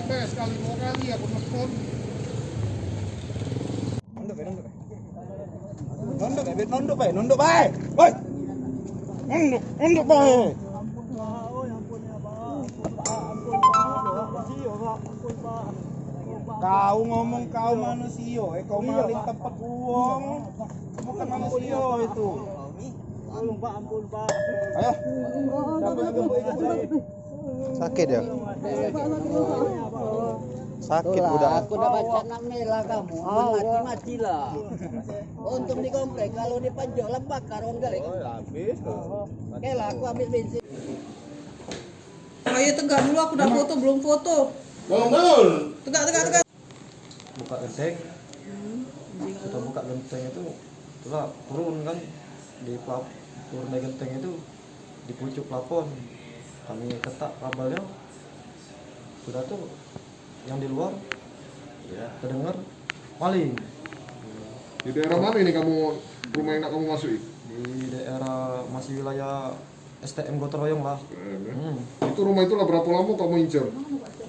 sekali 2 kali aku nelfon. Nunduk, Bay. Woi. Nunduk, Bay. Kau ngomong kau manusia, kau maling tempat uang, bukan manusia itu. Tolong Pak, ampun Pak. Ayo, sakit ya? Sakit udah. Aku udah baca namela kamu, mati-matilah. Untung di komplek, kalau di panjok lah bakar orang galak. Habis. Oke lah, aku ambil bensin. Ayo tegak dulu, aku udah foto belum foto. Bangun. Tegak. Buka genteng, kita buka genteng itu setelah turun kan di turun dari genteng itu di pucuk plafon kami ketak kabelnya, sudah tuh yang di luar ya terdengar maling. Di daerah mana ini kamu rumah yang nak kamu masuki? Di daerah masih wilayah STM Gotong Royong lah. Itu rumah itulah berapa lama kamu incer?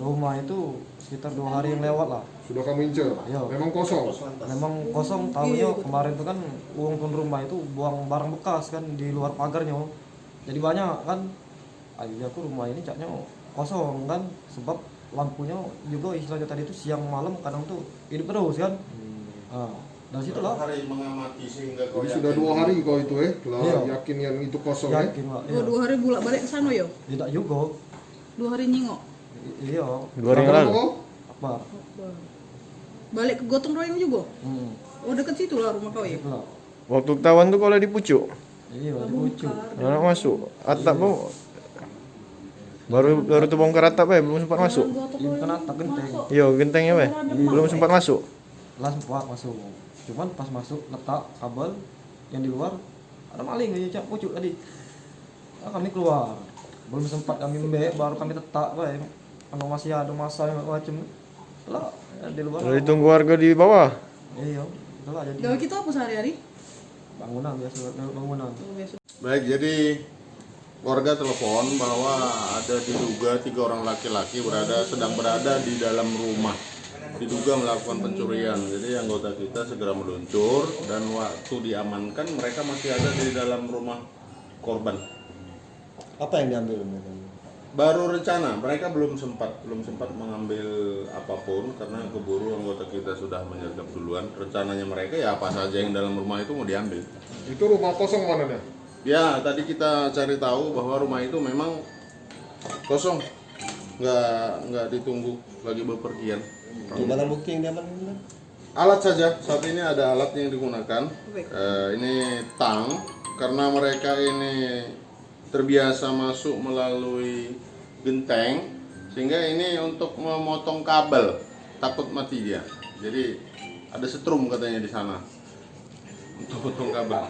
Rumah itu sekitar 2 hari yang lewat lah. Sudah kamu incer? Iya. Memang kosong? Memang kosong, tahunya kemarin tuh kan uang pun rumah itu buang barang bekas kan di luar pagarnya. Jadi banyak kan. Akhirnya aku rumah ini caknya kosong kan, sebab lampunya juga istilahnya tadi itu siang malam kadang tuh hidup terus kan. Dari situ lah. Hari mengamati sehingga kau Jadi sudah 2 hari kau itu lah Iya. yakin yang itu kosong ya? Yakin lah. Oh, 2 hari bolak balik ke sana yo. Tidak juga. 2 hari nyingok. Iya. 2 hari yang lalu. Apa? Balik ke Gotong Royong juga. Oh, deket situ lah rumah kau ya. Itu lah. Waktu ketahuan tuh kalau di pucuk, Iya, di pucuk. anak masuk atap bu, baru tuh bongkar atap belum sempat masuk. Ini kan atap genteng. Iya gentengnya belum sempat masuk. Lah sempat masuk. Cuman pas masuk letak kabel yang di luar ada maling aja cak pucuk tadi. Kami keluar. Belum sempat kami mbek baru kami letak bae. Kalau masih ada masa yang macam lah di luar. Lalu ditunggu warga di bawah. Iya, itulah jadi Gawe kita apa sehari-hari? bangunan biasa bangunan. Oh, biasa. Baik, jadi warga telepon bahwa ada diduga 3 orang laki-laki sedang berada di dalam rumah, diduga melakukan pencurian. Jadi anggota kita segera meluncur dan waktu diamankan mereka masih ada di dalam rumah korban. Apa yang diambil? Baru rencana, mereka belum sempat mengambil apapun karena keburu anggota kita sudah menyergap duluan. Rencananya mereka ya apa saja yang dalam rumah itu mau diambil. Itu rumah kosong mananya? Ya, tadi kita cari tahu bahwa rumah itu memang kosong, nggak ditunggu lagi bepergian. Barang bukti yang diamankan? Alat saja, saat ini ada alat yang digunakan. Ini tang, karena mereka ini terbiasa masuk melalui genteng, sehingga ini untuk memotong kabel, takut mati dia. Jadi ada setrum katanya di sana untuk potong kabel.